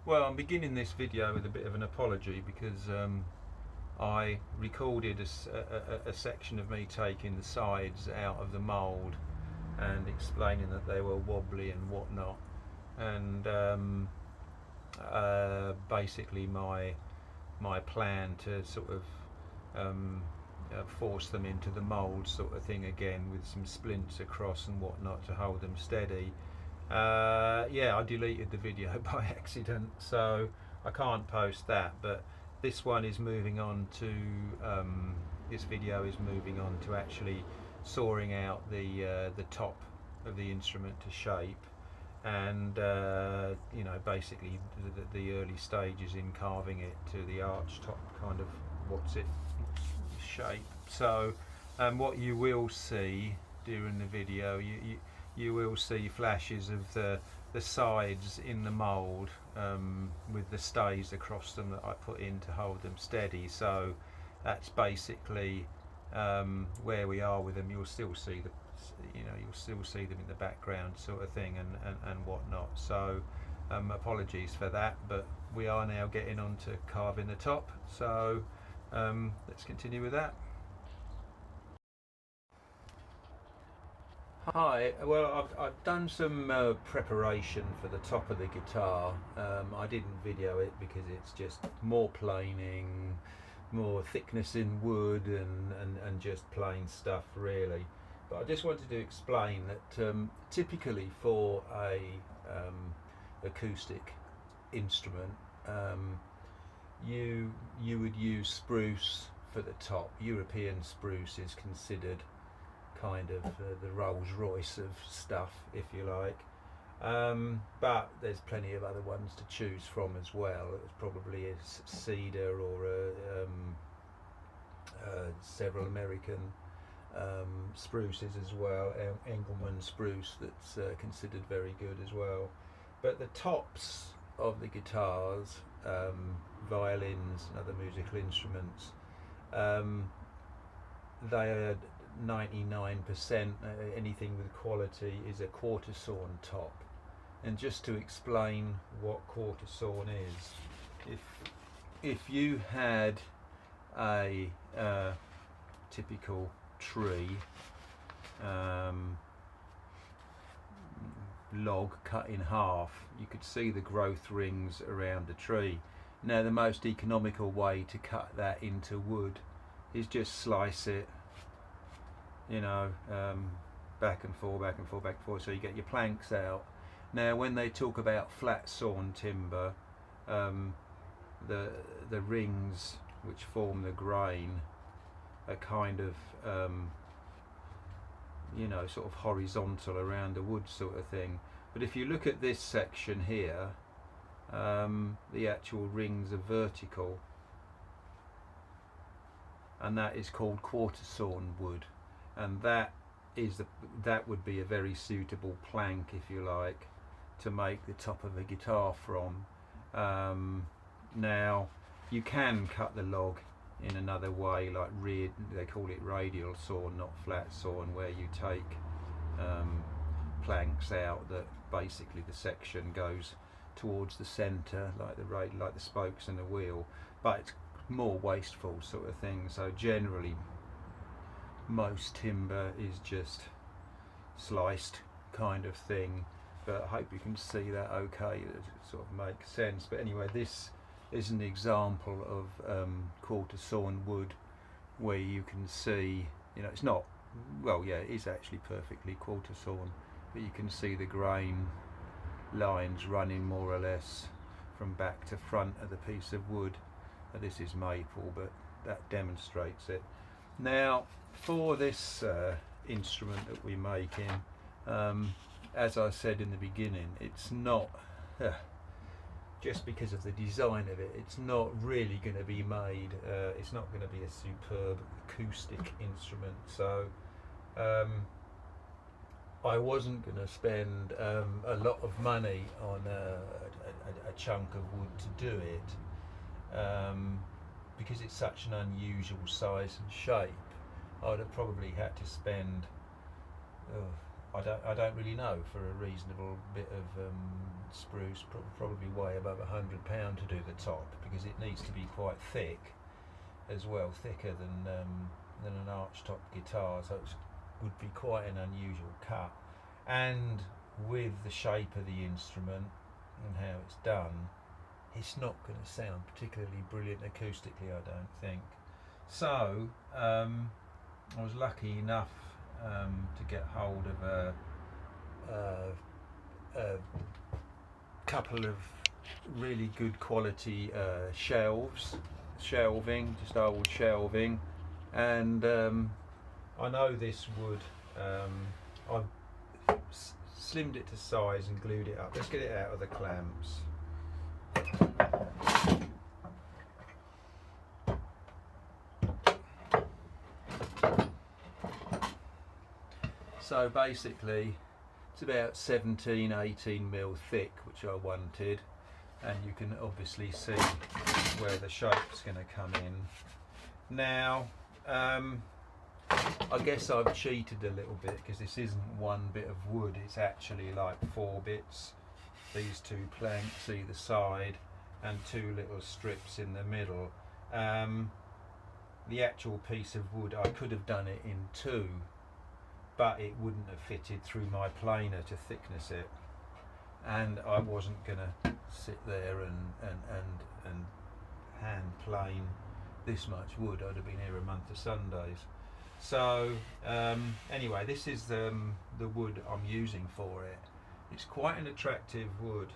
Well, I'm beginning this video with a bit of an apology because I recorded a section of me taking the sides out of the mould and explaining that they were wobbly and whatnot, and basically my plan to sort of force them into the mould sort of thing again, with some splints across and whatnot to hold them steady. Yeah, I deleted the video by accident, so I can't post that, but this one is moving on to this video is moving on to actually sawing out the top of the instrument to shape, and you know, basically the early stages in carving it to the arch top, kind of what's its shape. So what you will see during the video, you will see flashes of the sides in the mould with the stays across them that I put in to hold them steady. So that's basically where we are with them. You'll still see you'll still see them in the background sort of thing, and whatnot. So apologies for that, but we are now getting on to carving the top. So let's continue with that. Hi, well, I've done some preparation for the top of the guitar. I didn't video it because it's just more planing, more thickness in wood, and just plain stuff really. But I just wanted to explain that typically for a acoustic instrument, you would use spruce for the top. European spruce is considered kind of the Rolls Royce of stuff, if you like, but there's plenty of other ones to choose from as well. It's probably a cedar or several American spruces as well, Engelmann spruce, that's considered very good as well. But the tops of the guitars, violins and other musical instruments, they are 99%, anything with quality is a quarter sawn top. And just to explain what quarter sawn is, if you had a typical tree log cut in half, you could see the growth rings around the tree. Now the most economical way to cut that into wood is just slice it, you know, back and forth, back and forth, back and forth, so you get your planks out. Now when they talk about flat sawn timber, the rings which form the grain are kind of you know, sort of horizontal around the wood sort of thing. But if you look at this section here, the actual rings are vertical, and that is called quarter sawn wood, and that would be a very suitable plank, if you like, to make the top of a guitar from. Now you can cut the log in another way, like they call it radial sawn, not flat sawn, where you take planks out that basically the section goes towards the center, like the spokes in the wheel, but it's more wasteful sort of thing. So generally most timber is just sliced kind of thing, but I hope you can see that okay. It sort of makes sense. But anyway, this is an example of quarter sawn wood, where you can see, you know, it's not, well, yeah, it is actually perfectly quarter sawn, but you can see the grain lines running more or less from back to front of the piece of wood. Now, this is maple, but that demonstrates it. Now for this instrument that we're making, as I said in the beginning, it's not just because of the design of it, it's not really going to be made, it's not going to be a superb acoustic instrument. So I wasn't going to spend a lot of money on a chunk of wood to do it, because it's such an unusual size and shape. I'd have probably had to spend, I don't really know, for a reasonable bit of spruce, probably weigh above £100 to do the top, because it needs to be quite thick as well, thicker than an archtop guitar, so it would be quite an unusual cut. And with the shape of the instrument and how it's done, it's not going to sound particularly brilliant acoustically, I don't think. So I was lucky enough to get hold of a couple of really good quality shelving, just old shelving, and I know this wood, I've slimmed it to size and glued it up. Let's get it out of the clamps. So basically it's about 17-18 mil thick, which I wanted, and you can obviously see where the shape's going to come in. Now I guess I've cheated a little bit, because this isn't one bit of wood, it's actually like 4 bits. These 2 planks either side and 2 little strips in the middle. The actual piece of wood, I could have done it in 2, but it wouldn't have fitted through my planer to thickness it, and I wasn't going to sit there and hand plane this much wood. I'd have been here a month of Sundays. So anyway, this is the wood I'm using for it. It's quite an attractive wood.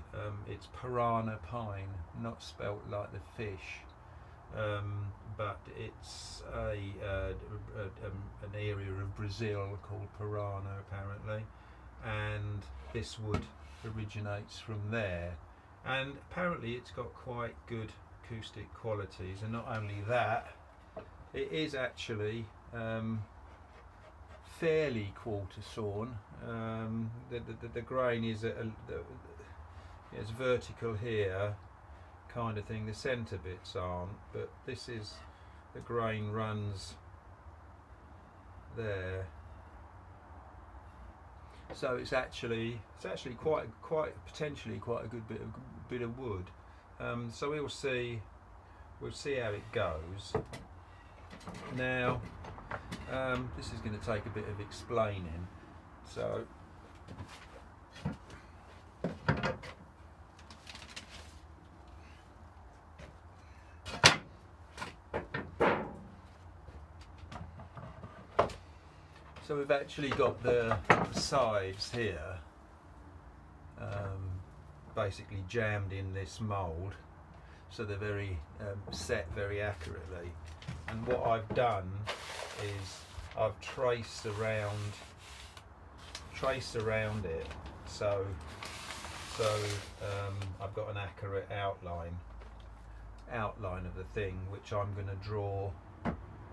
It's piranha pine, not spelt like the fish, but it's an area of Brazil called Piranha apparently, and this wood originates from there, and apparently it's got quite good acoustic qualities. And not only that, it is actually fairly quarter sawn. The grain is it's vertical here kind of thing, the centre bits aren't, but this is, the grain runs there, so it's actually quite potentially quite a good bit of wood. So we'll see how it goes. Now this is going to take a bit of explaining, so we've actually got the sides here basically jammed in this mould, so they're very set very accurately. And what I've done is I've traced around it, so I've got an accurate outline of the thing, which I'm going to draw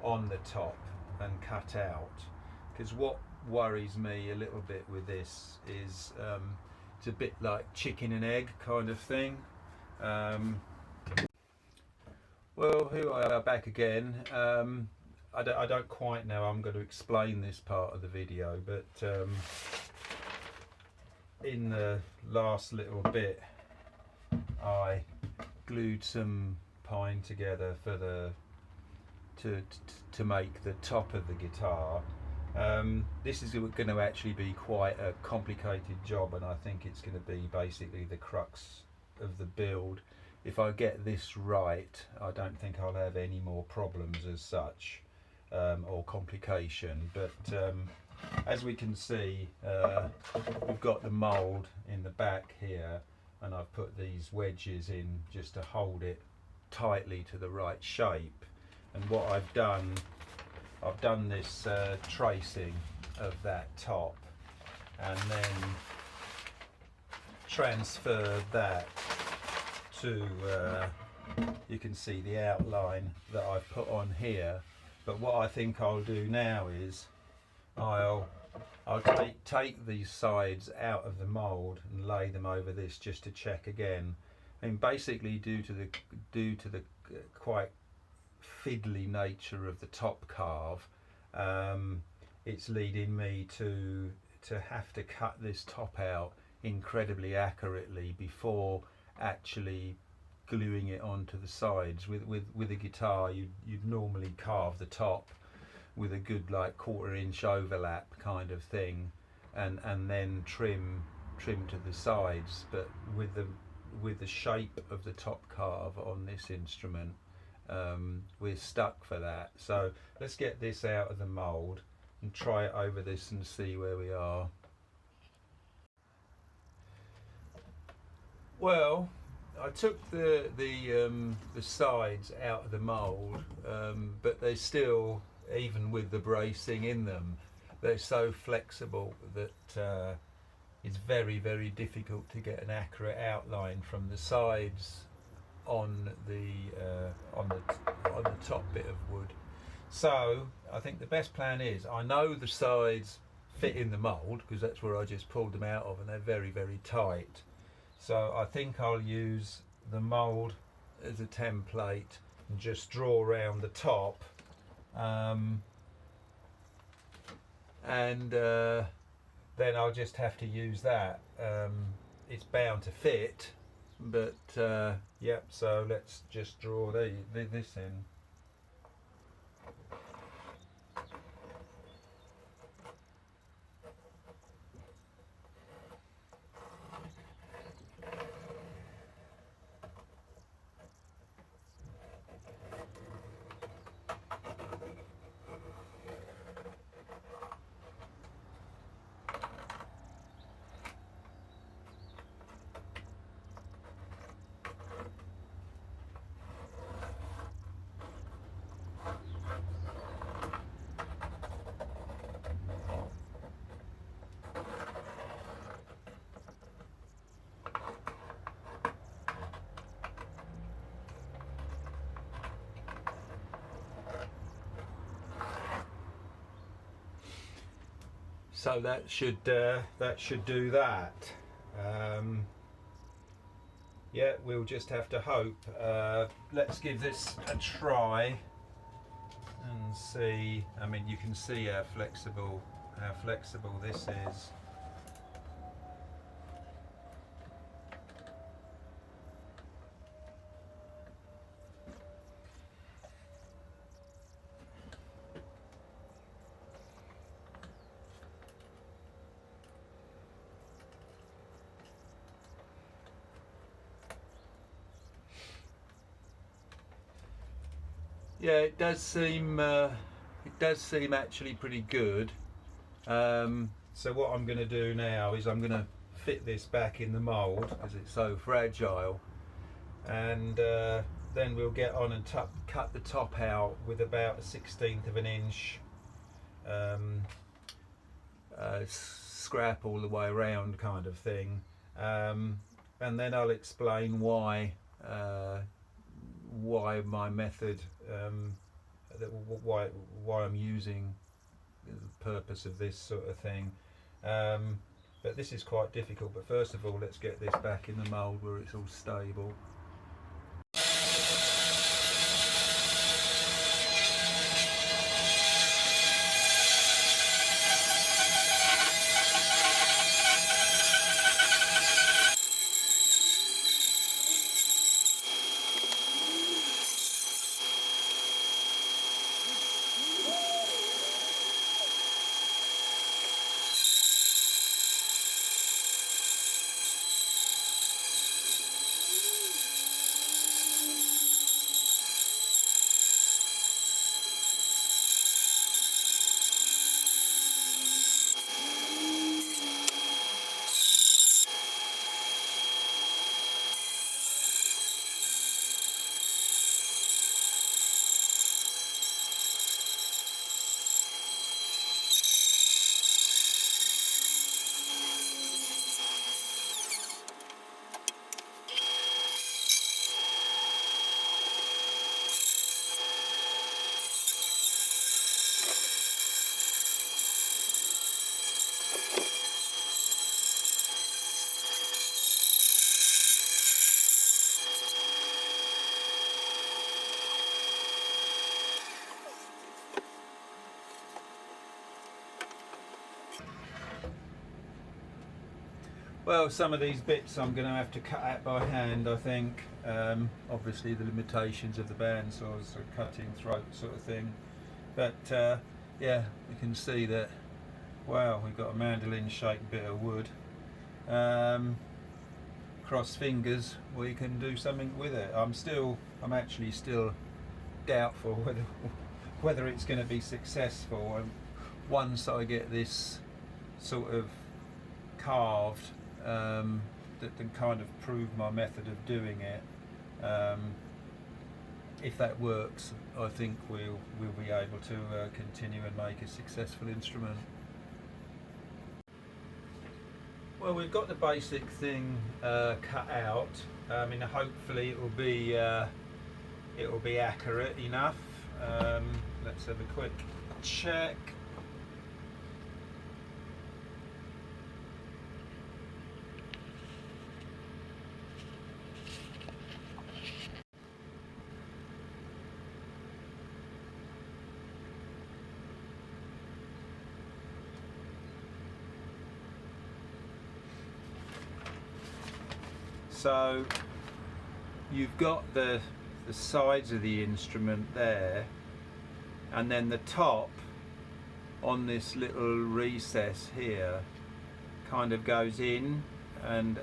on the top and cut out. Because what worries me a little bit with this is it's a bit like chicken and egg kind of thing. Well, here we are back again. I don't quite know how I'm going to explain this part of the video, but in the last little bit I glued some pine together for to make the top of the guitar. This is going to actually be quite a complicated job, and I think it's going to be basically the crux of the build. If I get this right, I don't think I'll have any more problems as such, or complication. But as we can see, we've got the mould in the back here, and I've put these wedges in just to hold it tightly to the right shape. And what I've done this tracing of that top, and then transferred that to you can see the outline that I've put on here. But what I think I'll do now is I'll take these sides out of the mould and lay them over this just to check again. I mean, basically due to the quite fiddly nature of the top carve, it's leading me to have to cut this top out incredibly accurately before actually gluing it onto the sides. With a guitar, you'd normally carve the top with a good like 1/4 inch overlap kind of thing, and then trim to the sides. But with the shape of the top carve on this instrument, we're stuck for that. So let's get this out of the mould and try it over this and see where we are. Well, I took the sides out of the mould, but they still, even with the bracing in them, they're so flexible that it's very, very difficult to get an accurate outline from the sides on the top bit of wood. So I think the best plan is, I know the sides fit in the mould because that's where I just pulled them out of, and they're very, very tight. So I think I'll use the mould as a template and just draw around the top, and then I'll just have to use that. It's bound to fit, but yep, so let's just draw this in. So that should do that. Yeah, we'll just have to hope. Let's give this a try and see. I mean, you can see how flexible this is. Yeah, it does seem actually pretty good. So what I'm going to do now is I'm going to fit this back in the mould because it's so fragile, and then we'll get on and cut the top out with about 1/16 of an inch scrap all the way around kind of thing, and then I'll explain why my method, why I'm using the purpose of this sort of thing. But this is quite difficult. But first of all, let's get this back in the mould where it's all stable. Well, some of these bits I'm going to have to cut out by hand, I think. Obviously the limitations of the bandsaws, so cutting throat sort of thing. But yeah, you can see that, wow, we've got a mandolin shaped bit of wood. Cross fingers, we can do something with it. I'm actually still doubtful whether it's going to be successful. And once I get this sort of carved, that can kind of prove my method of doing it. If that works, I think we'll be able to continue and make a successful instrument. Well, we've got the basic thing cut out. I mean, hopefully it will be accurate enough. Let's have a quick check. So you've got the sides of the instrument there, and then the top on this little recess here kind of goes in and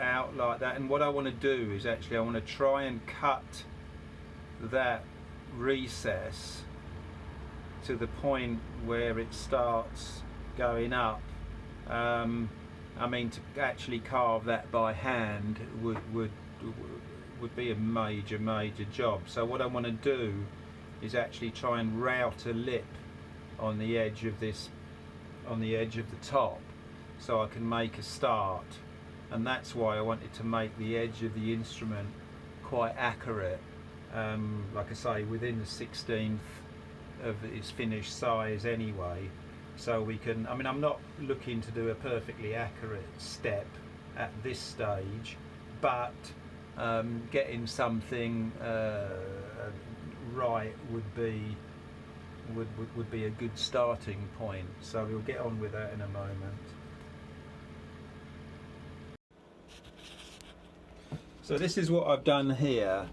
out like that. And what I want to do is actually I want to try and cut that recess to the point where it starts going up. I mean, to actually carve that by hand would be a major job. So what I want to do is actually try and route a lip on the edge of this, on the edge of the top, so I can make a start. And that's why I wanted to make the edge of the instrument quite accurate, like I say, within the 16th of its finished size anyway. So we can, I mean, I'm not looking to do a perfectly accurate step at this stage, but getting something right would be a good starting point. So we'll get on with that in a moment. So this is what I've done here.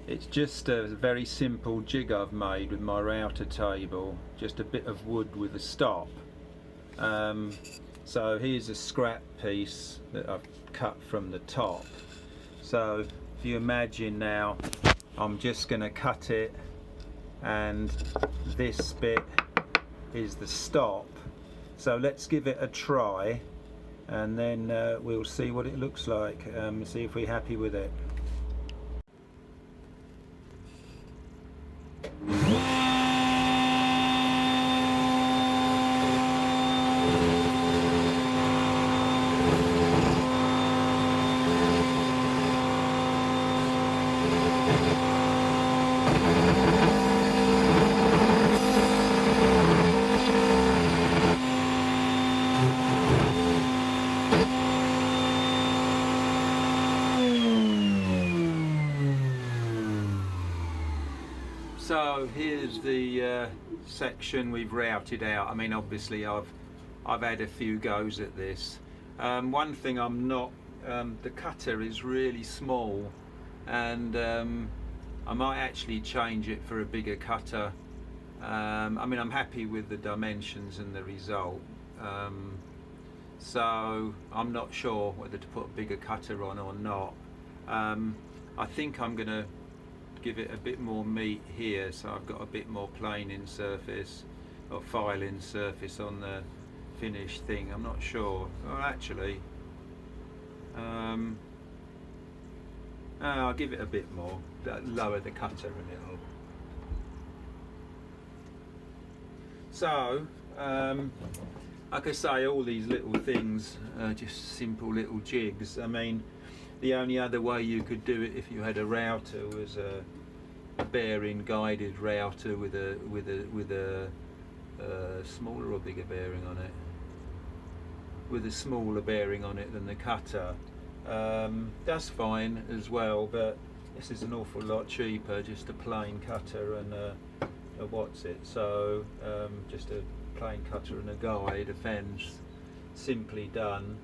It's just a very simple jig I've made with my router table, just a bit of wood with a stop. So here's a scrap piece that I've cut from the top. So if you imagine now, I'm just going to cut it, and this bit is the stop. So let's give it a try, and then we'll see what it looks like, see if we're happy with it. So here's the section we've routed out. I mean, obviously I've had a few goes at this. One thing I'm not, the cutter is really small, and I might actually change it for a bigger cutter. I mean, I'm happy with the dimensions and the result, so I'm not sure whether to put a bigger cutter on or not. I think I'm going to give it a bit more meat here, so I've got a bit more planing surface or filing surface on the finished thing. I'm not sure. Oh, actually, I'll give it a bit more, lower the cutter a little. So like I say, all these little things are just simple little jigs. I mean, the only other way you could do it if you had a router was a bearing guided router with a smaller or bigger bearing on it. With a smaller bearing on it than the cutter. That's fine as well, but this is an awful lot cheaper, just a plain cutter and a what's it. So just a plain cutter and a guide, a fence. simply done.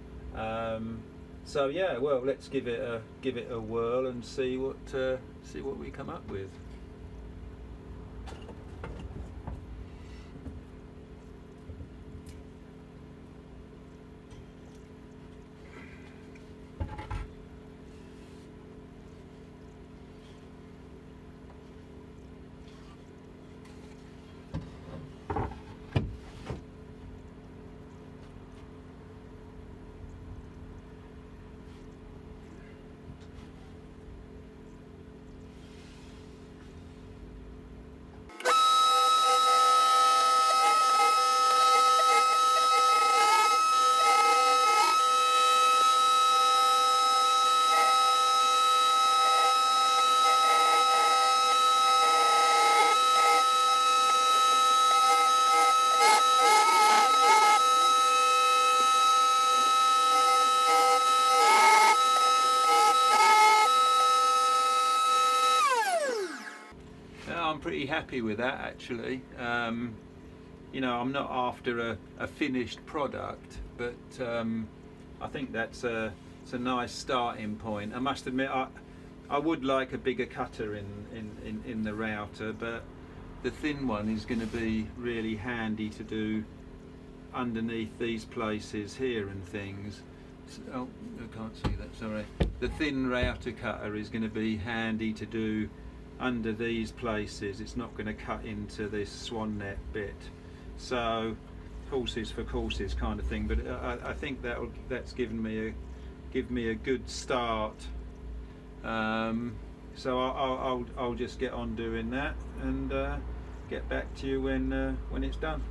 So yeah, well, let's give it a whirl and see what we come up with. I'm pretty happy with that, actually. You know, I'm not after a finished product, but I think it's a nice starting point. I must admit, I would like a bigger cutter in the router, but the thin one is going to be really handy to do underneath these places here and things. Oh, I can't see that, sorry. The thin router cutter is going to be handy to do under these places. It's not going to cut into this swan net bit, so courses for courses kind of thing. But I think that's given me a good start. So I'll just get on doing that and get back to you when it's done.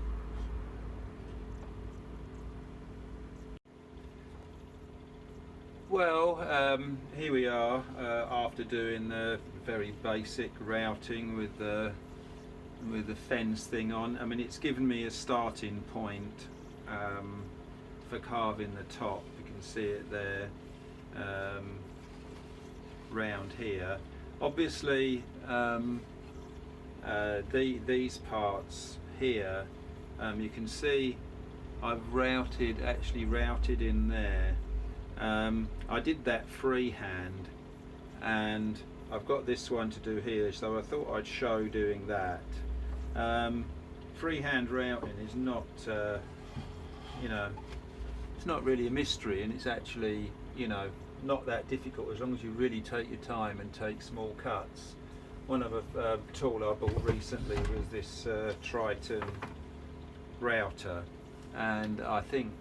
Well, here we are after doing the very basic routing with the fence thing on. I mean, it's given me a starting point for carving the top. You can see it there, round here. Obviously, these parts here, you can see I've actually routed in there. I did that freehand, and I've got this one to do here, so I thought I'd show doing that. Freehand routing is not, you know, it's not really a mystery, and it's actually, you know, not that difficult as long as you really take your time and take small cuts. One of a tool I bought recently was this Triton router, and I think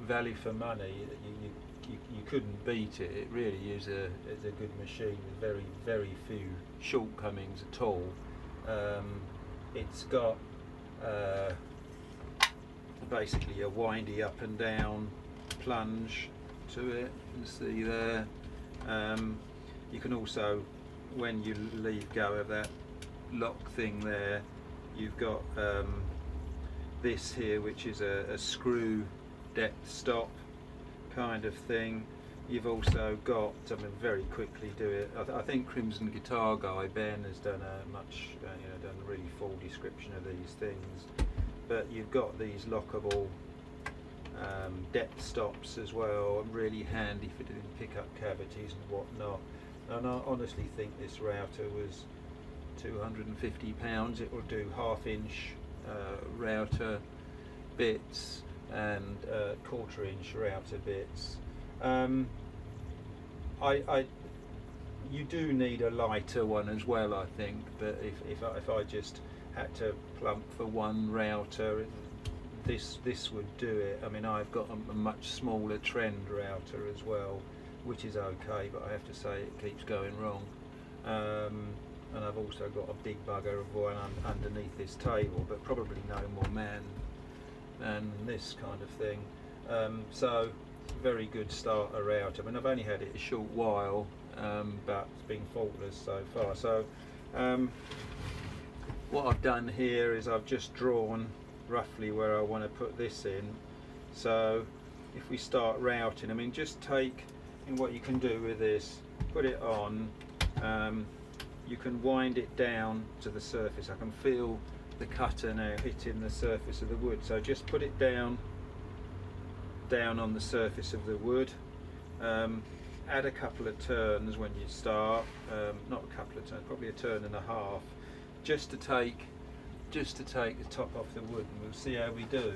value for money, you couldn't beat it. It really is a good machine with very few shortcomings at all. It's got basically a windy up and down plunge to it, you can see there. You can also, when you leave go of that lock thing there, you've got this here, which is a screw depth stop kind of thing. You've also got, I mean, very quickly do it. I think Crimson Guitar guy Ben has done done a really full description of these things. But you've got these lockable depth stops as well, and really handy for doing pickup cavities and whatnot. And I honestly think this router was £250. It will do 1/2 inch router bits and 1/4 inch router bits. You do need a lighter one as well, I think, but if I just had to plump for one router, this would do it. I mean, I've got a much smaller trend router as well, which is okay, but I have to say it keeps going wrong. And I've also got a big bugger of one underneath this table, but probably no more man than this kind of thing. So very good starter router. I mean, I've only had it a short while, but it's been faultless so far. So what I've done here is I've just drawn roughly where I want to put this in. So if we start routing, I mean, just take, and what you can do with this, put it on, you can wind it down to the surface. I can feel the cutter now hitting the surface of the wood. So just put it down on the surface of the wood. Add a couple of turns when you start, not a couple of turns, probably a turn and a half, just to take the top off the wood, and we'll see how we do.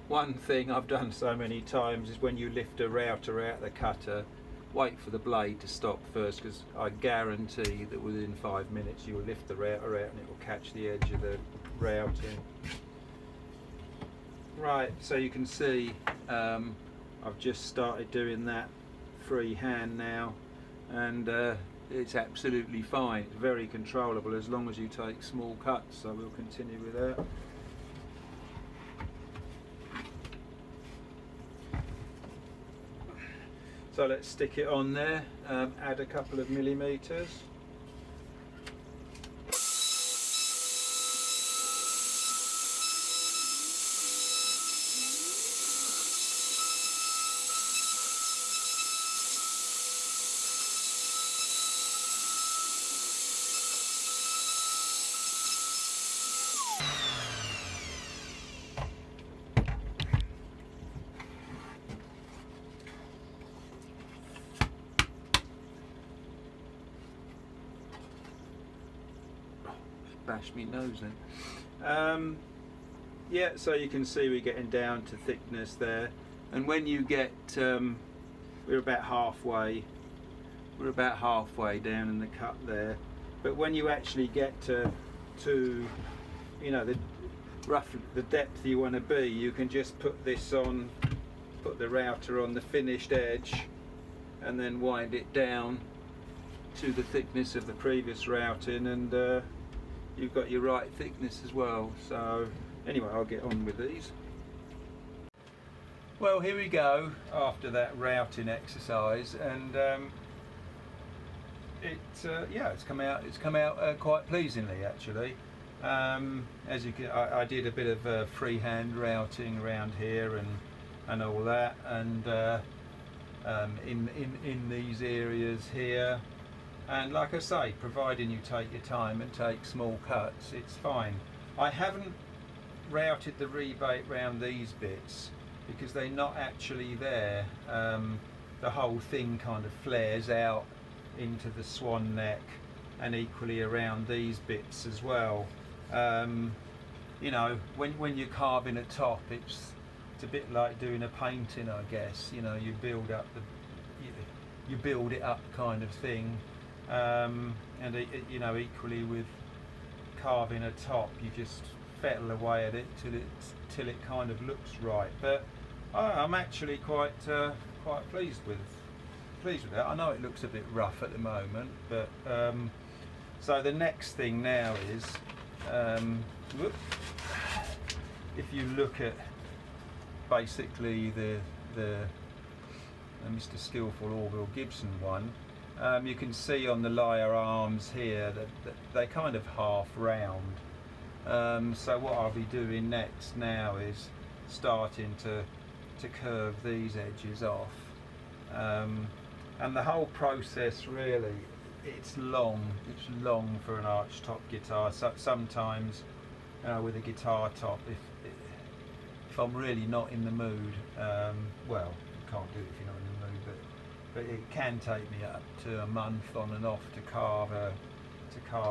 One thing I've done so many times is when you lift a router out of the cutter, wait for the blade to stop first, because I guarantee that within 5 minutes you will lift the router out and it will catch the edge of the routing. Right, so you can see I've just started doing that freehand now, and it's absolutely fine. It's very controllable as long as you take small cuts, so we'll continue with that. So let's stick it on there, add a couple of millimeters. Bash me nose then. Yeah, so you can see we're getting down to thickness there, and when you get we're about halfway down in the cut there, but when you actually get to you know, roughly the depth you want to be, you can just put the router on the finished edge and then wind it down to the thickness of the previous routing, and you've got your right thickness as well. So anyway, I'll get on with these. Well, here we go after that routing exercise, and it's come out quite pleasingly actually. As you can, I did a bit of freehand routing around here and all that, and in these areas here. And like I say, providing you take your time and take small cuts, it's fine. I haven't routed the rebate round these bits because they're not actually there. The whole thing kind of flares out into the swan neck, and equally around these bits as well. You know, when you're carving a top, it's a bit like doing a painting, I guess. You know, you build it up kind of thing. And you know, equally with carving a top, you just fettle away at it till it kind of looks right. But I'm actually quite pleased with that. I know it looks a bit rough at the moment, but so the next thing now is if you look at basically the Mr. Skillful Orville Gibson one. You can see on the Lyre arms here that they're kind of half round. So what I'll be doing next now is starting to curve these edges off. And the whole process really, it's long for an arch top guitar. So sometimes with a guitar top, if I'm really not in the mood, well, you can't do it if you're not in the mood, but it can take me up to a month on and off to carve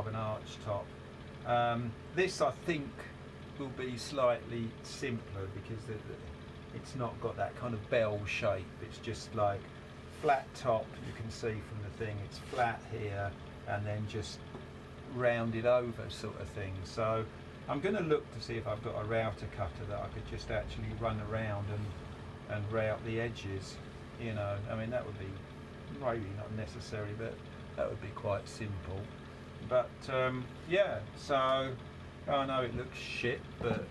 an arch top. This I think will be slightly simpler because it's not got that kind of bell shape. It's just like flat top. You can see from the thing it's flat here and then just rounded over sort of thing. So I'm going to look to see if I've got a router cutter that I could just actually run around and route the edges, you know. I mean, that would be maybe not necessary, but that would be quite simple. But yeah, so I know it looks shit, but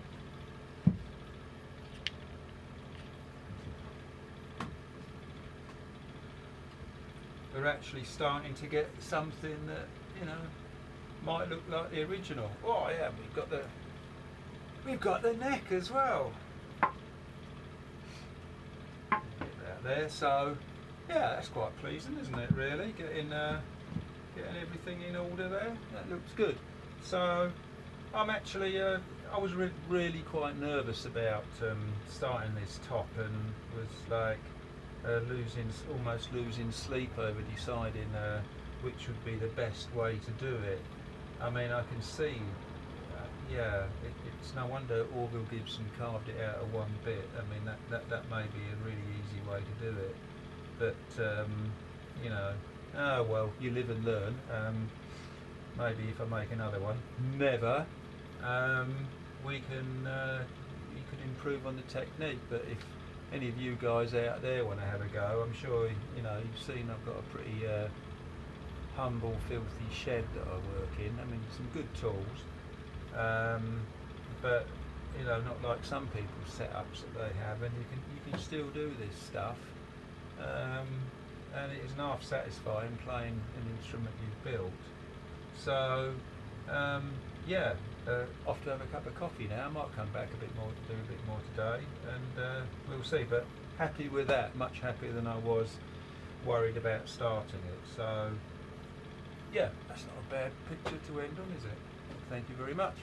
we're actually starting to get something that, you know, might look like the original. Oh yeah, we've got the neck as well. Get that there. So yeah, that's quite pleasing, isn't it? Really, getting everything in order there. That looks good. So I'm actually I was really quite nervous about starting this top, and was like almost losing sleep over deciding which would be the best way to do it. I mean, I can see, yeah, it's no wonder Orville Gibson carved it out of one bit. I mean, that may be a really easy way to do it, but you know, oh well, you live and learn. Maybe if I make another one, never, we can you could improve on the technique. But if any of you guys out there want to have a go, I'm sure, you know, you've seen I've got a pretty humble, filthy shed that I work in. I mean, some good tools, but you know, not like some people's setups that they have. And you can still do this stuff, and it is half satisfying playing an instrument you've built. So yeah, off to have a cup of coffee now. I might come back do a bit more today, and we'll see. But happy with that, much happier than I was worried about starting it. So yeah, that's not a bad picture to end on, is it? Thank you very much.